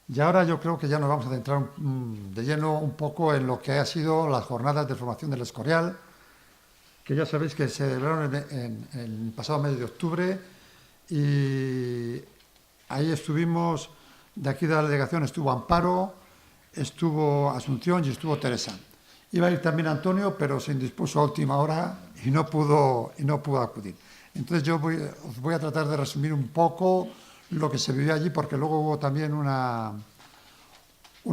Y ahora yo creo que ya nos vamos a centrar de lleno un poco en lo que ha sido las jornadas de formación del Escorial, que ya sabéis que se celebraron en el pasado mes de octubre y ahí estuvimos, de aquí de la delegación estuvo Amparo, estuvo Asunción y estuvo Teresa. Iba a ir también Antonio, pero se indispuso a última hora y no pudo acudir. Entonces os voy a tratar de resumir un poco lo que se vivió allí, porque luego hubo también una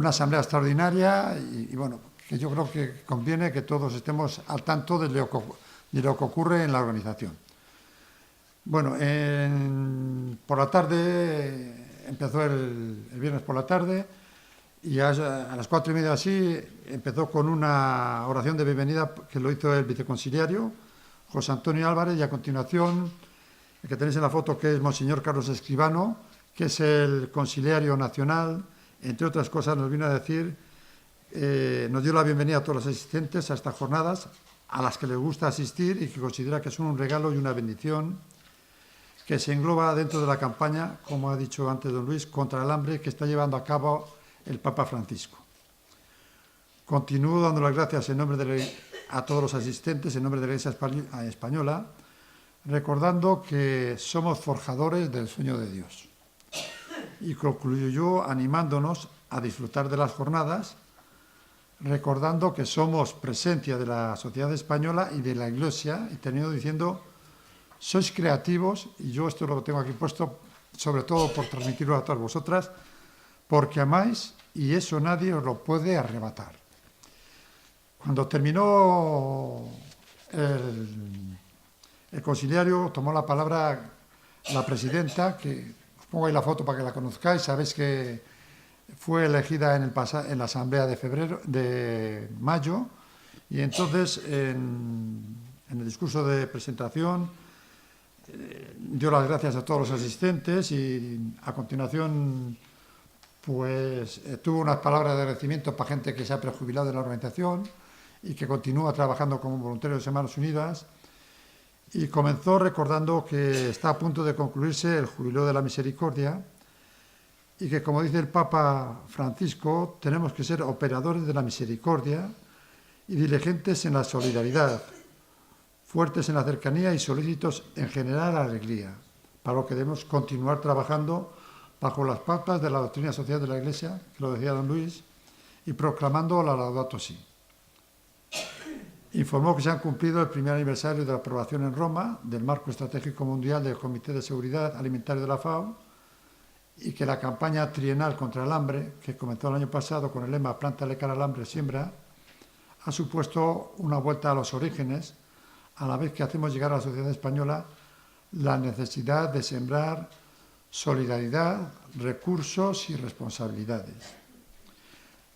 asamblea extraordinaria y bueno, que yo creo que conviene que todos estemos al tanto de lo que ocurre en la organización. Bueno, por la tarde, empezó el viernes por la tarde, y a las 4:30 así empezó con una oración de bienvenida que lo hizo el viceconsiliario, José Antonio Álvarez, y a continuación, el que tenéis en la foto, que es Monseñor Carlos Escribano, que es el consiliario nacional, entre otras cosas nos vino a decir, nos dio la bienvenida a todos los asistentes a estas jornadas, a las que les gusta asistir y que considera que son un regalo y una bendición, que se engloba dentro de la campaña, como ha dicho antes don Luis, contra el hambre que está llevando a cabo el Papa Francisco. Continúo dando las gracias a todos los asistentes en nombre de la Iglesia Española, recordando que somos forjadores del sueño de Dios. Y concluyó animándonos a disfrutar de las jornadas, recordando que somos presencia de la sociedad española y de la Iglesia, y teniendo diciendo, sois creativos, y yo esto lo tengo aquí puesto, sobre todo por transmitirlo a todas vosotras, porque amáis y eso nadie os lo puede arrebatar. Cuando terminó el consiliario, tomó la palabra la presidenta, que os pongo ahí la foto para que la conozcáis. Sabéis que fue elegida en la asamblea de mayo, y entonces en el discurso de presentación dio las gracias a todos los asistentes y a continuación pues tuvo unas palabras de agradecimiento para gente que se ha prejubilado de la organización y que continúa trabajando como voluntario de Manos Unidas, y comenzó recordando que está a punto de concluirse el Jubileo de la Misericordia y que, como dice el Papa Francisco, tenemos que ser operadores de la misericordia y diligentes en la solidaridad, fuertes en la cercanía y solícitos en generar alegría, para lo que debemos continuar trabajando bajo las pautas de la doctrina social de la Iglesia, que lo decía don Luis, y proclamando la Laudato Si. Informó que se han cumplido el primer aniversario de la aprobación en Roma del Marco Estratégico Mundial del Comité de Seguridad Alimentaria de la FAO y que la campaña trienal contra el hambre, que comenzó el año pasado con el lema Plántale cara al hambre, siembra, ha supuesto una vuelta a los orígenes, a la vez que hacemos llegar a la sociedad española la necesidad de sembrar solidaridad, recursos y responsabilidades.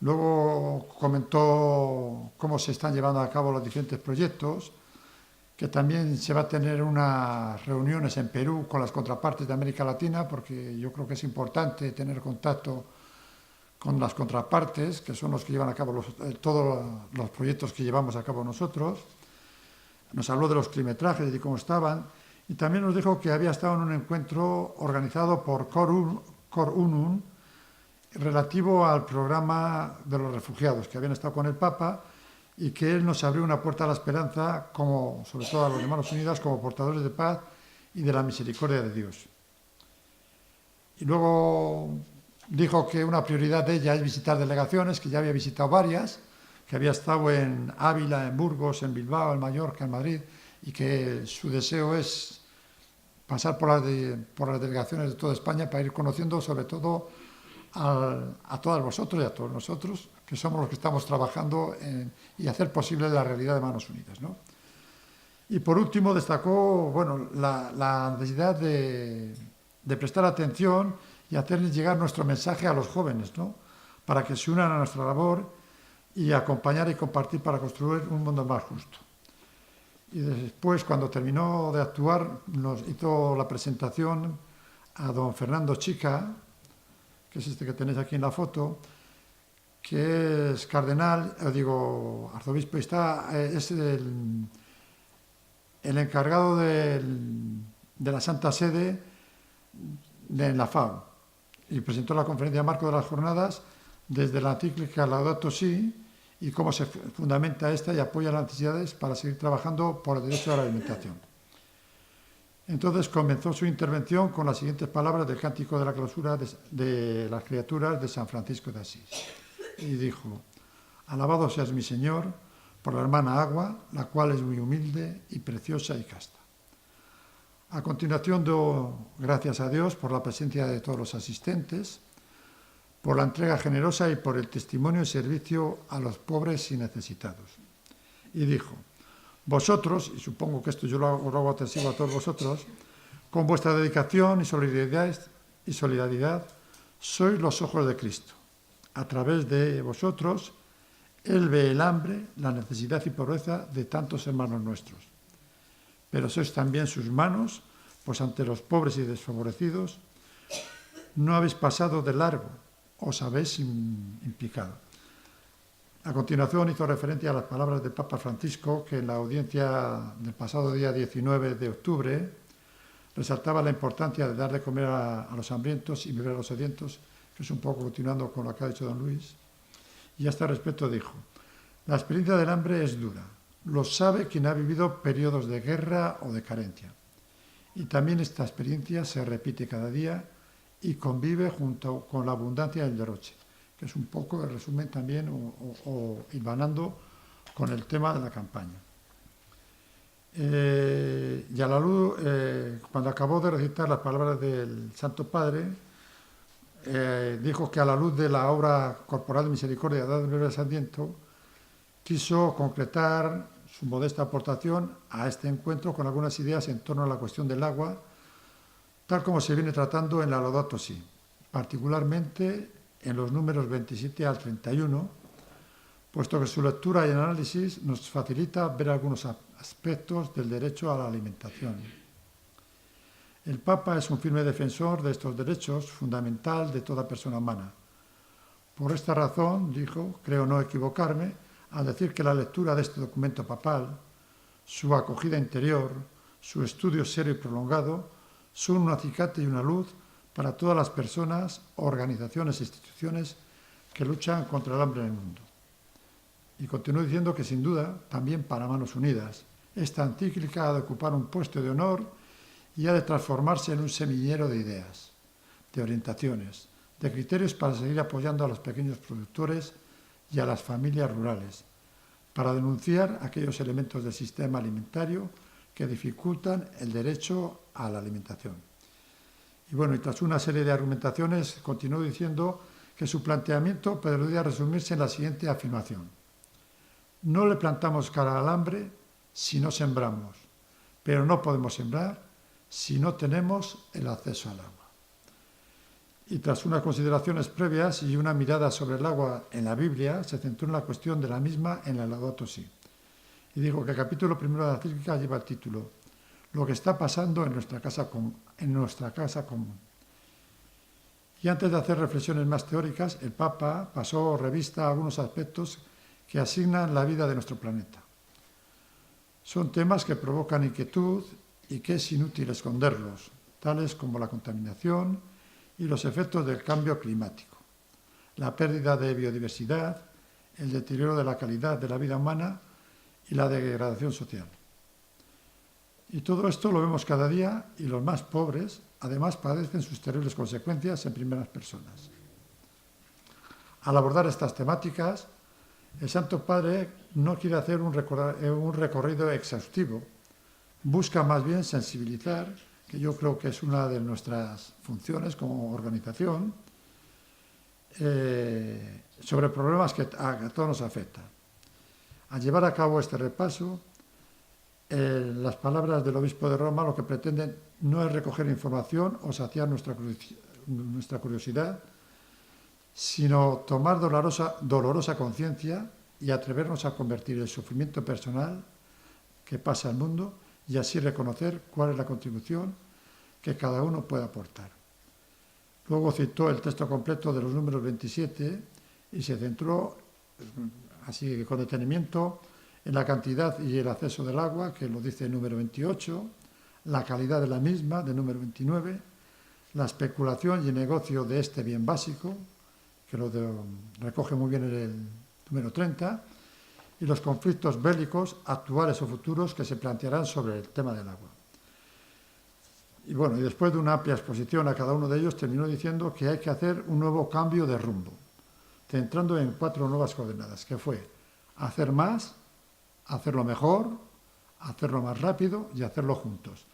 Luego comentó cómo se están llevando a cabo los diferentes proyectos, que también se va a tener unas reuniones en Perú con las contrapartes de América Latina, porque yo creo que es importante tener contacto con las contrapartes, que son los que llevan a cabo todos los proyectos que llevamos a cabo nosotros. Nos habló de los kilometrajes y de cómo estaban, y también nos dijo que había estado en un encuentro organizado por Cor Unum relativo al programa de los refugiados, que habían estado con el Papa, y que él nos abrió una puerta a la esperanza, como, sobre todo a los Hermanos Unidas, como portadores de paz y de la misericordia de Dios. Y luego dijo que una prioridad de ella es visitar delegaciones, que ya había visitado varias, que había estado en Ávila, en Burgos, en Bilbao, en Mallorca, en Madrid, y que su deseo es pasar por las delegaciones de toda España para ir conociendo sobre todo a todas vosotros y a todos nosotros, que somos los que estamos trabajando y hacer posible la realidad de Manos Unidas, ¿no? Y por último destacó la necesidad de prestar atención y hacerles llegar nuestro mensaje a los jóvenes, ¿no? Para que se unan a nuestra labor y acompañar y compartir para construir un mundo más justo. Y después, cuando terminó de actuar, nos hizo la presentación a don Fernando Chica, que es este que tenéis aquí en la foto, que es cardenal, arzobispo, es el encargado de la Santa Sede en la FAO. y presentó la conferencia marco de las jornadas desde la encíclica Laudato Si y cómo se fundamenta esta y apoya las necesidades para seguir trabajando por el derecho a la alimentación. Entonces comenzó su intervención con las siguientes palabras del Cántico de la Clausura de las Criaturas de San Francisco de Asís. Y dijo: alabado seas mi Señor por la hermana agua, la cual es muy humilde y preciosa y casta. A continuación doy gracias a Dios por la presencia de todos los asistentes, por la entrega generosa y por el testimonio y servicio a los pobres y necesitados. Y dijo: vosotros, y supongo que esto yo lo hago atensivo a todos vosotros, con vuestra dedicación y solidaridad, sois los ojos de Cristo. A través de vosotros, Él ve el hambre, la necesidad y pobreza de tantos hermanos nuestros. Pero sois también sus manos, pues ante los pobres y desfavorecidos no habéis pasado de largo, os habéis implicado. A continuación hizo referencia a las palabras del Papa Francisco, que en la audiencia del pasado día 19 de octubre resaltaba la importancia de dar de comer a los hambrientos y beber a los sedientos, que es un poco continuando con lo que ha dicho don Luis. Y a este respecto dijo: la experiencia del hambre es dura, lo sabe quien ha vivido periodos de guerra o de carencia. Y también esta experiencia se repite cada día y convive junto con la abundancia del derroche, que es un poco el resumen también o hilvanando con el tema de la campaña. Y a la luz, cuando acabó de recitar las palabras del Santo Padre, dijo que a la luz de la obra corporal de misericordia dada en el Sandviento, quiso concretar su modesta aportación a este encuentro con algunas ideas en torno a la cuestión del agua, tal como se viene tratando en la Laudato Si, particularmente en los números 27 al 31, puesto que su lectura y análisis nos facilita ver algunos aspectos del derecho a la alimentación. El Papa es un firme defensor de estos derechos, fundamental de toda persona humana. Por esta razón, dijo, creo no equivocarme, al decir que la lectura de este documento papal, su acogida interior, su estudio serio y prolongado, son un acicate y una luz para todas las personas, organizaciones e instituciones que luchan contra el hambre en el mundo. Y continúo diciendo que sin duda, también para Manos Unidas, esta encíclica ha de ocupar un puesto de honor y ha de transformarse en un semillero de ideas, de orientaciones, de criterios para seguir apoyando a los pequeños productores y a las familias rurales, para denunciar aquellos elementos del sistema alimentario que dificultan el derecho a la alimentación. Y bueno, y tras una serie de argumentaciones, continúo diciendo que su planteamiento podría resumirse en la siguiente afirmación: no le plantamos cara al hambre si no sembramos, pero no podemos sembrar si no tenemos el acceso al agua. Y tras unas consideraciones previas y una mirada sobre el agua en la Biblia, se centró en la cuestión de la misma en la Laudato Si. Y digo que el capítulo primero de la encíclica lleva el título: lo que está pasando en nuestra casa común. Y antes de hacer reflexiones más teóricas, el Papa pasó revista a algunos aspectos que asignan la vida de nuestro planeta. Son temas que provocan inquietud y que es inútil esconderlos, tales como la contaminación y los efectos del cambio climático, la pérdida de biodiversidad, el deterioro de la calidad de la vida humana y la degradación social. Y todo esto lo vemos cada día y los más pobres, además, padecen sus terribles consecuencias en primeras personas. Al abordar estas temáticas, el Santo Padre no quiere hacer un recorrido exhaustivo, busca más bien sensibilizar, que yo creo que es una de nuestras funciones como organización, sobre problemas que a todos nos afectan. Al llevar a cabo este repaso, las palabras del obispo de Roma lo que pretenden no es recoger información o saciar nuestra curiosidad, sino tomar dolorosa conciencia y atrevernos a convertir el sufrimiento personal que pasa al mundo y así reconocer cuál es la contribución que cada uno puede aportar. Luego citó el texto completo de los números 27 y se centró, así con detenimiento, en la cantidad y el acceso del agua, que lo dice el número 28, la calidad de la misma, del número 29, la especulación y el negocio de este bien básico, que recoge muy bien el número 30, y los conflictos bélicos actuales o futuros que se plantearán sobre el tema del agua. Y bueno, y después de una amplia exposición a cada uno de ellos, terminó diciendo que hay que hacer un nuevo cambio de rumbo, centrando en 4 nuevas coordenadas, que fue hacer más, hacerlo mejor, hacerlo más rápido y hacerlo juntos.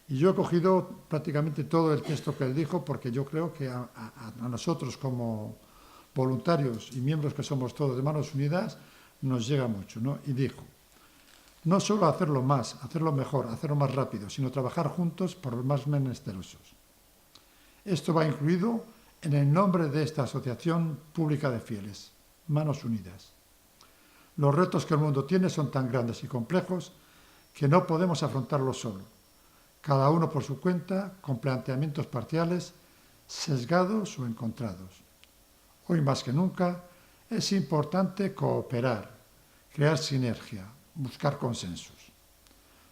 Y yo he cogido prácticamente todo el texto que él dijo, porque yo creo que a nosotros como voluntarios y miembros que somos todos de Manos Unidas, nos llega mucho, ¿no? Y dijo, no solo hacerlo más, hacerlo mejor, hacerlo más rápido, sino trabajar juntos por los más menesterosos. Esto va incluido en el nombre de esta asociación pública de fieles, Manos Unidas. Los retos que el mundo tiene son tan grandes y complejos que no podemos afrontarlos solo, cada uno por su cuenta, con planteamientos parciales, sesgados o encontrados. Hoy más que nunca es importante cooperar, crear sinergia, buscar consensos.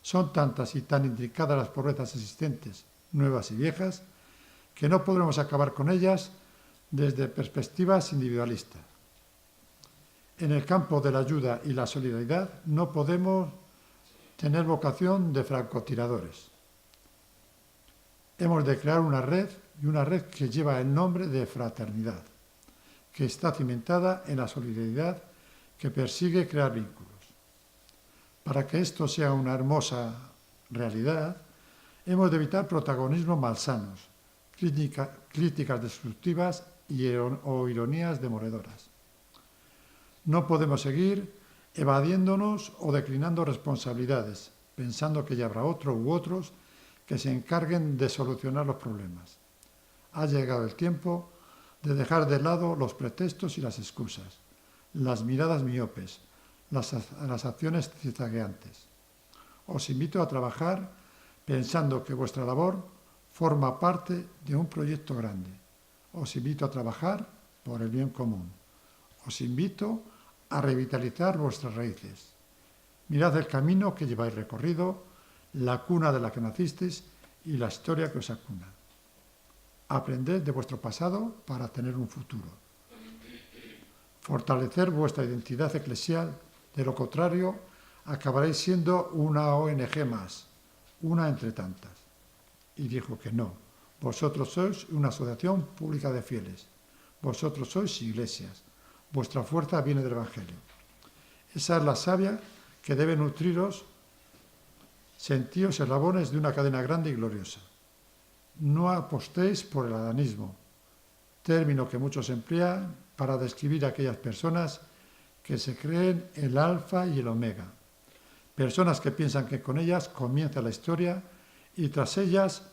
Son tantas y tan intrincadas las pobrezas existentes, nuevas y viejas, que no podremos acabar con ellas desde perspectivas individualistas. En el campo de la ayuda y la solidaridad no podemos tener vocación de francotiradores. Hemos de crear una red, y una red que lleva el nombre de fraternidad, que está cimentada en la solidaridad que persigue crear vínculos. Para que esto sea una hermosa realidad, hemos de evitar protagonismos malsanos, críticas destructivas o ironías demoledoras. No podemos seguir evadiéndonos o declinando responsabilidades, pensando que ya habrá otro u otros que se encarguen de solucionar los problemas. Ha llegado el tiempo de dejar de lado los pretextos y las excusas, las miradas miopes, las acciones cizagueantes. Os invito a trabajar pensando que vuestra labor forma parte de un proyecto grande. Os invito a trabajar por el bien común. Os invito a revitalizar vuestras raíces. Mirad el camino que lleváis recorrido, la cuna de la que nacisteis y la historia que os acuna. Aprended de vuestro pasado para tener un futuro. Fortalecer vuestra identidad eclesial, de lo contrario, acabaréis siendo una ONG más, una entre tantas. Y dijo que no, vosotros sois una asociación pública de fieles, vosotros sois iglesias, vuestra fuerza viene del Evangelio. Esa es la savia que debe nutriros, sentíos eslabones de una cadena grande y gloriosa. No apostéis por el adanismo, término que muchos emplean para describir a aquellas personas que se creen el alfa y el omega, personas que piensan que con ellas comienza la historia y tras ellas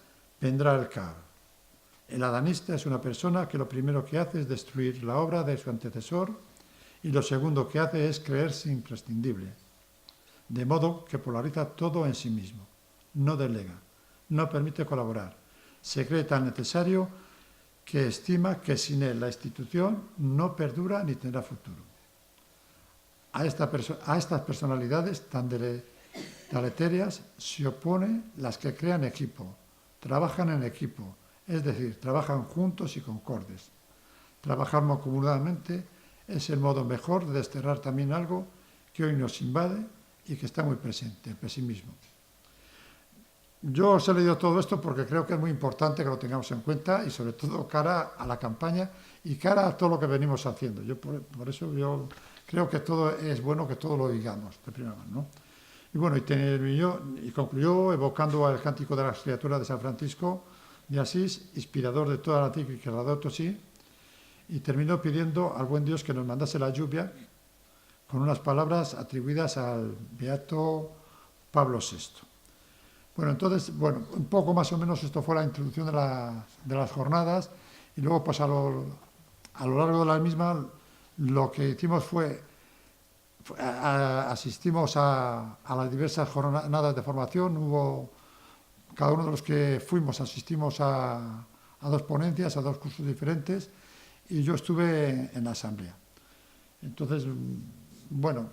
vendrá el caos. El adanista es una persona que lo primero que hace es destruir la obra de su antecesor y lo segundo que hace es creerse imprescindible, de modo que polariza todo en sí mismo, no delega, no permite colaborar, se cree tan necesario que estima que sin él la institución no perdura ni tendrá futuro. A estas personalidades tan deleterias se oponen las que crean equipo, trabajan en equipo, es decir, trabajan juntos y concordes. Trabajar mancomunadamente es el modo mejor de desterrar también algo que hoy nos invade y que está muy presente, el pesimismo. Yo os he leído todo esto porque creo que es muy importante que lo tengamos en cuenta y sobre todo cara a la campaña y cara a todo lo que venimos haciendo. Por eso yo creo que todo es bueno que todo lo digamos de primera mano, ¿no? Y bueno, y concluyó evocando al cántico de las criaturas de San Francisco de Asís, inspirador de toda la encíclica Laudato Si, y terminó pidiendo al buen Dios que nos mandase la lluvia con unas palabras atribuidas al beato Pablo VI. Bueno, entonces, un poco más o menos esto fue la introducción de las jornadas y luego pues a lo largo de las mismas lo que hicimos fue asistimos a las diversas jornadas de formación, cada uno de los que fuimos asistimos a 2 ponencias, a 2 cursos diferentes y yo estuve en la asamblea. Entonces, bueno,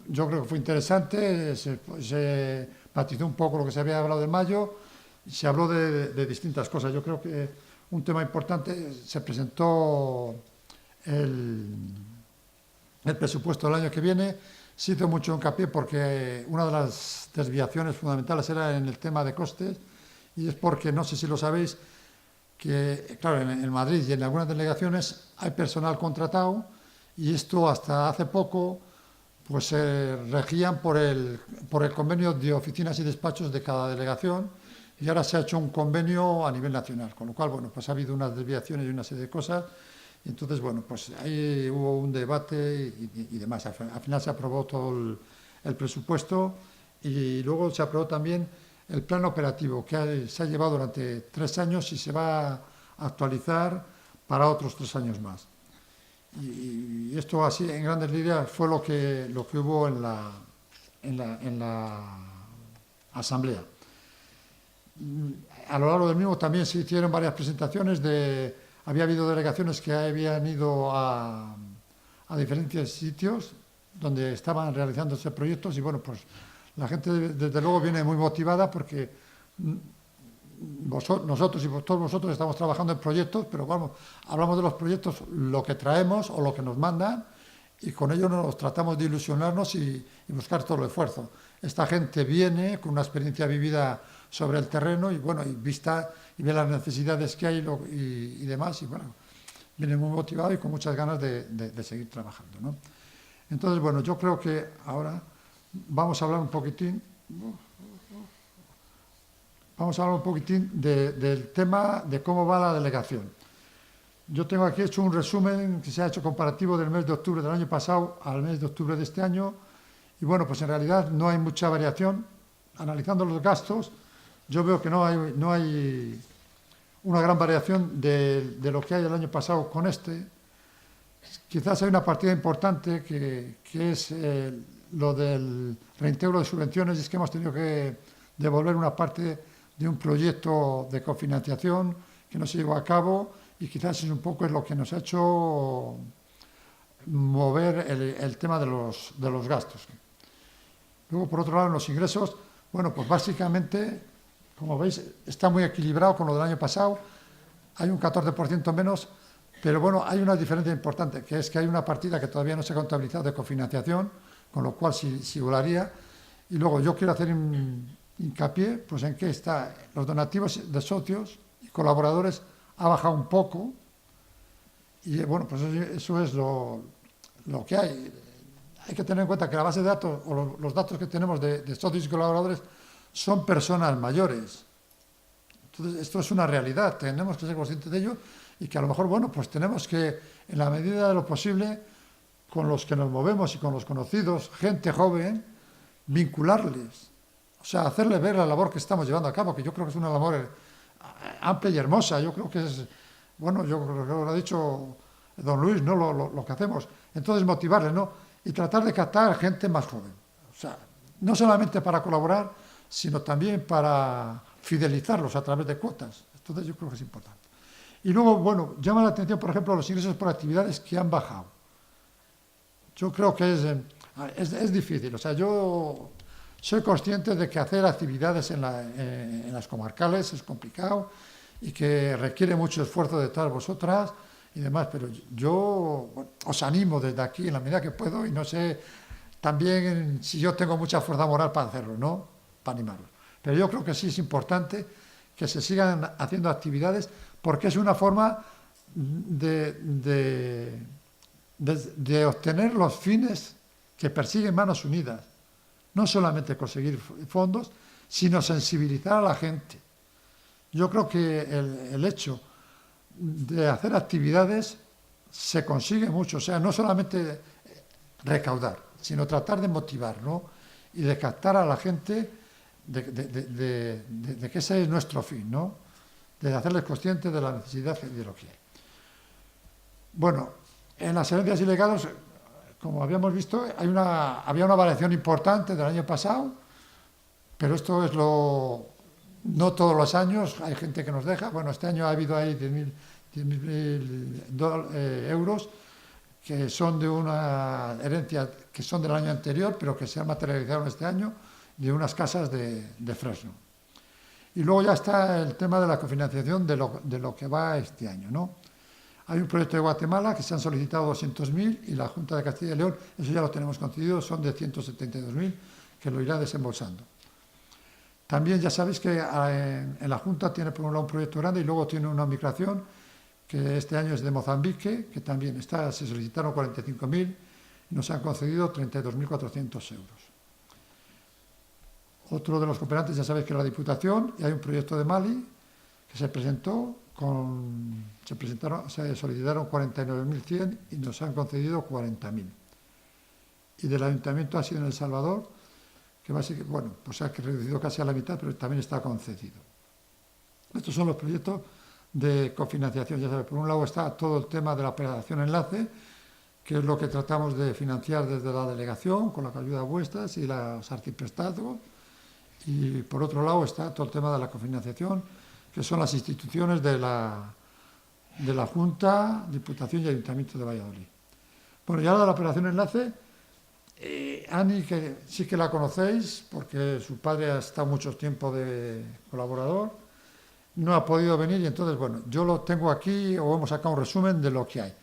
yo creo que fue interesante, se matizó un poco lo que se había hablado de mayo, Se habló de distintas cosas. Yo creo que un tema importante, se presentó el, el presupuesto del año que viene. Se hizo mucho hincapié porque una de las desviaciones fundamentales era en el tema de costes, y es porque, no sé si lo sabéis, que, claro, en Madrid y en algunas delegaciones hay personal contratado, y esto hasta hace poco pues se regían por el convenio de oficinas y despachos de cada delegación, y ahora se ha hecho un convenio a nivel nacional, con lo cual, bueno, pues ha habido unas desviaciones y una serie de cosas, y entonces, bueno, pues ahí hubo un debate y demás. Al final se aprobó todo el presupuesto, y luego se aprobó también el plan operativo, que se ha llevado durante 3 años y se va a actualizar para otros 3 años más. Y esto, así en grandes líneas, fue lo que hubo en la asamblea. A lo largo del mismo también se hicieron varias presentaciones había habido delegaciones que habían ido a diferentes sitios donde estaban realizándose proyectos, y bueno, pues la gente desde luego viene muy motivada porque nosotros y todos vosotros estamos trabajando en proyectos, pero vamos, hablamos de los proyectos, lo que traemos o lo que nos mandan, y con ello nos tratamos de ilusionarnos y buscar todo el esfuerzo. Esta gente viene con una experiencia vivida sobre el terreno, y bueno, y ve las necesidades que hay y demás, y bueno, viene muy motivado y con muchas ganas de seguir trabajando, ¿no? Entonces, bueno, yo creo que ahora vamos a hablar un poquitín del tema de cómo va la delegación. Yo tengo aquí hecho un resumen que se ha hecho comparativo del mes de octubre del año pasado al mes de octubre de este año, y bueno, pues en realidad no hay mucha variación. Analizando los gastos, yo veo que no hay una gran variación de lo que hay el año pasado con este. Quizás hay una partida importante que es lo del reintegro de subvenciones, y es que hemos tenido que devolver una parte de un proyecto de cofinanciación que no se llevó a cabo, y quizás es un poco lo que nos ha hecho mover el tema de los gastos. Luego, por otro lado, en los ingresos, bueno, pues básicamente, como veis, está muy equilibrado con lo del año pasado. Hay un 14% menos, pero bueno, hay una diferencia importante, que es que hay una partida que todavía no se ha contabilizado de cofinanciación, con lo cual sí volaría. Y luego yo quiero hacer hincapié pues en que los donativos de socios y colaboradores ha bajado un poco, y bueno, pues eso es lo que hay. Hay que tener en cuenta que la base de datos o los datos que tenemos de socios y colaboradores son personas mayores. Entonces, esto es una realidad, tenemos que ser conscientes de ello, y que a lo mejor, bueno, pues tenemos que, en la medida de lo posible, con los que nos movemos y con los conocidos, gente joven, vincularles, o sea, hacerles ver la labor que estamos llevando a cabo, que yo creo que es una labor amplia y hermosa. Yo creo que es, bueno, yo creo que lo ha dicho don Luis, ¿no? Lo que hacemos. Entonces, motivarles, ¿no? Y tratar de captar gente más joven. O sea, no solamente para colaborar, sino también para fidelizarlos a través de cuotas. Entonces, yo creo que es importante. Y luego, bueno, llama la atención, por ejemplo, los ingresos por actividades que han bajado. Yo creo que es difícil. O sea, yo soy consciente de que hacer actividades en las comarcales es complicado y que requiere mucho esfuerzo de todas vosotras y demás, pero yo os animo desde aquí en la medida que puedo, y no sé también si yo tengo mucha fuerza moral para hacerlo, ¿no? Para animarlos. Pero yo creo que sí es importante que se sigan haciendo actividades, porque es una forma de obtener los fines que persiguen Manos Unidas. No solamente conseguir fondos, sino sensibilizar a la gente. Yo creo que el hecho de hacer actividades se consigue mucho. O sea, no solamente recaudar, sino tratar de motivar, ¿no? Y de captar a la gente de que ese es nuestro fin, ¿no? De hacerles conscientes de la necesidad y de lo que hay. Bueno, en las herencias y legados, como habíamos visto, había una variación importante del año pasado, pero esto es no todos los años, hay gente que nos deja. Bueno, este año ha habido ahí 10.000 euros que son de una herencia que son del año anterior, pero que se han materializado este año, de unas casas de Fresno. Y luego ya está el tema de la cofinanciación de lo que va este año, ¿no? Hay un proyecto de Guatemala que se han solicitado 200.000 y la Junta de Castilla y León, eso ya lo tenemos concedido, son de 172.000 que lo irá desembolsando. También ya sabéis que en la Junta tiene por un lado un proyecto grande y luego tiene una migración que este año es de Mozambique, que también se solicitaron 45.000 y nos han concedido 32.400 euros. Otro de los cooperantes ya sabéis que es la Diputación y hay un proyecto de Mali que se presentó, se solicitaron 49.100 y nos han concedido 40.000. Y del Ayuntamiento ha sido en El Salvador, que básicamente, bueno, pues se ha reducido casi a la mitad, pero también está concedido. Estos son los proyectos de cofinanciación. Ya sabéis, por un lado está todo el tema de la operación enlace, que es lo que tratamos de financiar desde la delegación, con las ayudas vuestras y los arciprestazgos. Y por otro lado está todo el tema de la cofinanciación, que son las instituciones de la Junta, Diputación y Ayuntamiento de Valladolid. Bueno, y ahora la operación enlace, Ani, que sí que la conocéis, porque su padre ha estado mucho tiempo de colaborador, no ha podido venir y entonces, bueno, yo lo tengo aquí, o hemos sacado un resumen de lo que hay.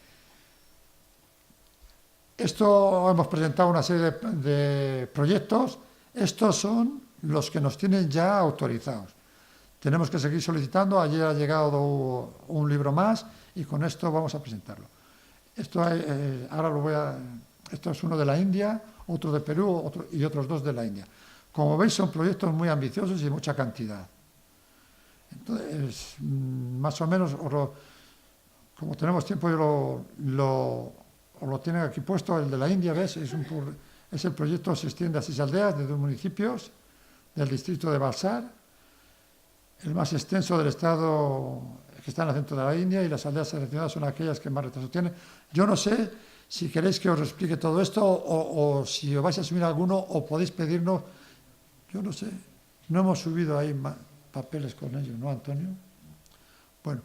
Esto hemos presentado una serie de proyectos, estos son los que nos tienen ya autorizados. Tenemos que seguir solicitando, ayer ha llegado un libro más y con esto vamos a presentarlo. Esto es uno de la India, otro de Perú y otros dos de la India. Como veis son proyectos muy ambiciosos y mucha cantidad. Entonces, más o menos, como tenemos tiempo, yo lo tienen aquí puesto, el de la India, ¿ves? Es el proyecto, se extiende a 6 aldeas de 2 municipios del distrito de Valsar, el más extenso del estado que está en el centro de la India, y las aldeas seleccionadas son aquellas que más retraso tienen. Yo no sé si queréis que os explique todo esto o si os vais a subir alguno o podéis pedirnos, yo no sé, no hemos subido ahí papeles con ellos, ¿no, Antonio? Bueno,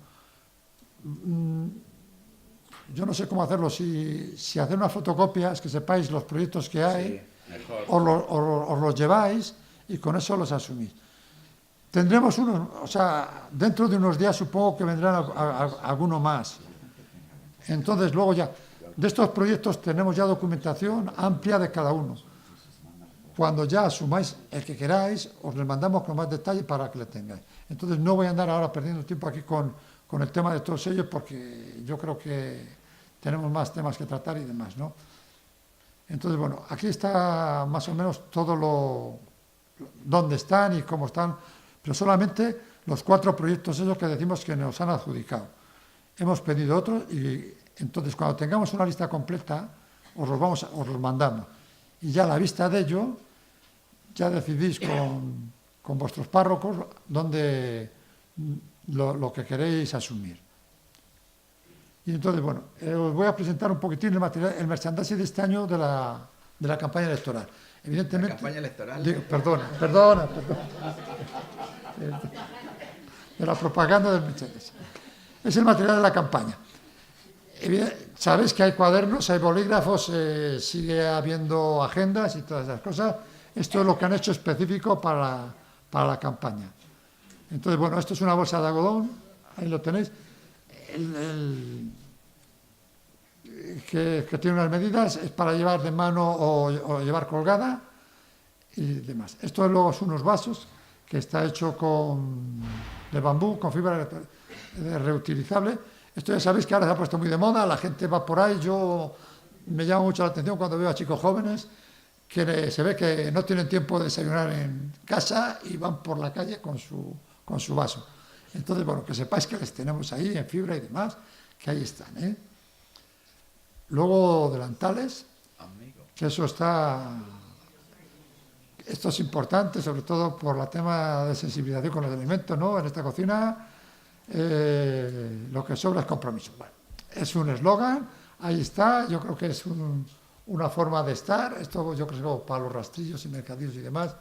yo no sé cómo hacerlo, si hacer unas fotocopias, que sepáis los proyectos que hay, sí, os los lleváis y con eso los asumís. Tendremos unos, o sea, dentro de unos días supongo que vendrán alguno más. Entonces, luego ya, de estos proyectos tenemos ya documentación amplia de cada uno. Cuando ya asumáis el que queráis, os les mandamos con más detalle para que le tengáis. Entonces, no voy a andar ahora perdiendo tiempo aquí con el tema de todos ellos, porque yo creo que tenemos más temas que tratar y demás, ¿no? Entonces, bueno, aquí está más o menos todo dónde están y cómo están, pero solamente los 4 proyectos esos que decimos que nos han adjudicado. Hemos pedido otros y entonces cuando tengamos una lista completa os los mandamos. Y ya a la vista de ello, ya decidís con vuestros párrocos dónde lo que queréis asumir. Y entonces, bueno, os voy a presentar un poquitín el merchandising de este año de la campaña electoral. Evidentemente, ¿La campaña electoral? Perdona. De la propaganda del merchandising. Es el material de la campaña. Sabéis que hay cuadernos, hay bolígrafos, sigue habiendo agendas y todas esas cosas. Esto es lo que han hecho específico para la campaña. Entonces, bueno, esto es una bolsa de algodón, ahí lo tenéis, que tiene unas medidas, es para llevar de mano o llevar colgada y demás. Esto luego son unos vasos que está hecho de bambú, con fibra reutilizable. Esto ya sabéis que ahora se ha puesto muy de moda, la gente va por ahí, me llama mucho la atención cuando veo a chicos jóvenes que se ve que no tienen tiempo de desayunar en casa y van por la calle con su vaso. Entonces, bueno, que sepáis que les tenemos ahí en fibra y demás, que ahí están, ¿eh? Luego delantales, que esto es importante, sobre todo por el tema de sensibilización con los alimentos, ¿no? En esta cocina, lo que sobra es compromiso. Bueno, es un eslogan, ahí está, yo creo que es una forma de estar. Esto yo creo que para los rastrillos y mercadillos y demás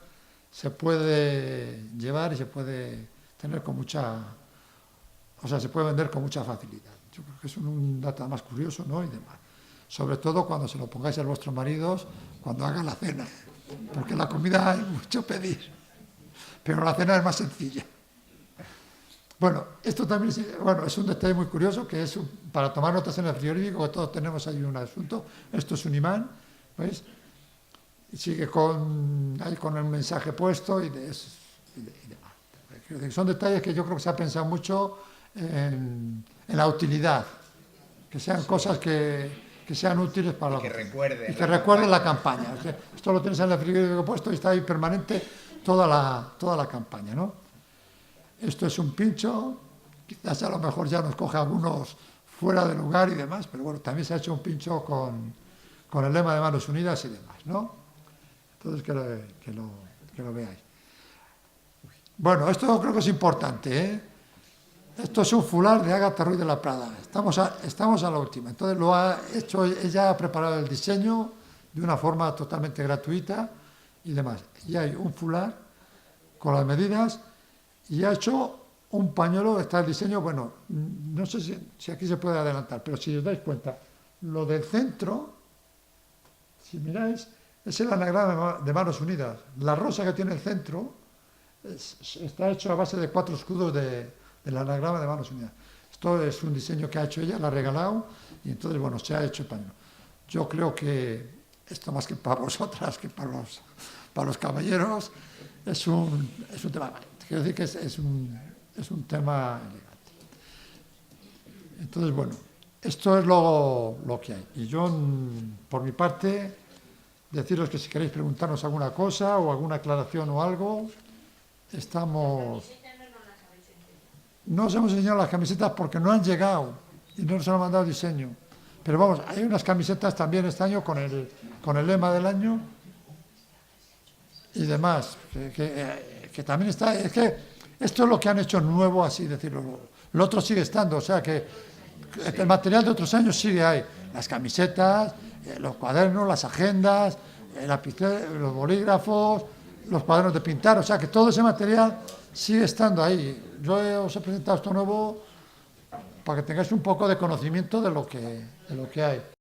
se puede llevar y se puede tener se puede vender con mucha facilidad. Yo creo que es un dato más curioso, ¿no? Y demás. Sobre todo cuando se lo pongáis a vuestros maridos cuando hagan la cena, porque la comida hay mucho pedir, pero la cena es más sencilla. Bueno, esto también es un detalle muy curioso, que es para tomar notas en el frigorífico, que todos tenemos ahí un asunto. Esto es un imán, ¿veis? Y sigue ahí con el mensaje puesto y demás. Son detalles que yo creo que se ha pensado mucho en la utilidad, que sean cosas que sean útiles para y que recuerden la campaña. O sea, esto lo tienes en el frigorífico puesto y está ahí permanente toda la campaña, ¿no? Esto es un pincho, quizás a lo mejor ya nos coge algunos fuera de lugar y demás, pero bueno, también se ha hecho un pincho con el lema de Manos Unidas y demás, ¿no? Entonces que lo veáis. Bueno, esto creo que es importante, ¿eh? Esto es un fular de Ágata Ruiz de la Prada. Estamos a la última. Entonces lo ha hecho, ella ha preparado el diseño de una forma totalmente gratuita y demás. Y hay un fular con las medidas y ha hecho un pañuelo, está el diseño, bueno, no sé si aquí se puede adelantar, pero si os dais cuenta, lo del centro, si miráis, es el anagrama de Manos Unidas. La rosa que tiene el centro está hecho a base de 4 escudos del anagrama de Manos Unidas. Esto es un diseño que ha hecho ella, la ha regalado, y entonces, bueno, se ha hecho el pañuelo. Yo creo que esto más que para vosotras, que para los caballeros, es un tema. Quiero decir que es un tema elegante. Entonces, bueno, esto es lo que hay. Y yo, por mi parte, deciros que si queréis preguntarnos alguna cosa o alguna aclaración o algo, estamos... No os hemos enseñado las camisetas porque no han llegado y no nos han mandado diseño. Pero vamos, hay unas camisetas también este año con el lema del año y demás, que también está... Es que esto es lo que han hecho nuevo, así decirlo. Lo otro sigue estando, o sea que el material de otros años sigue ahí. Las camisetas, los cuadernos, las agendas, los bolígrafos, los cuadernos de pintar, o sea que todo ese material sigue estando ahí. Yo os he presentado esto nuevo para que tengáis un poco de conocimiento de lo que hay.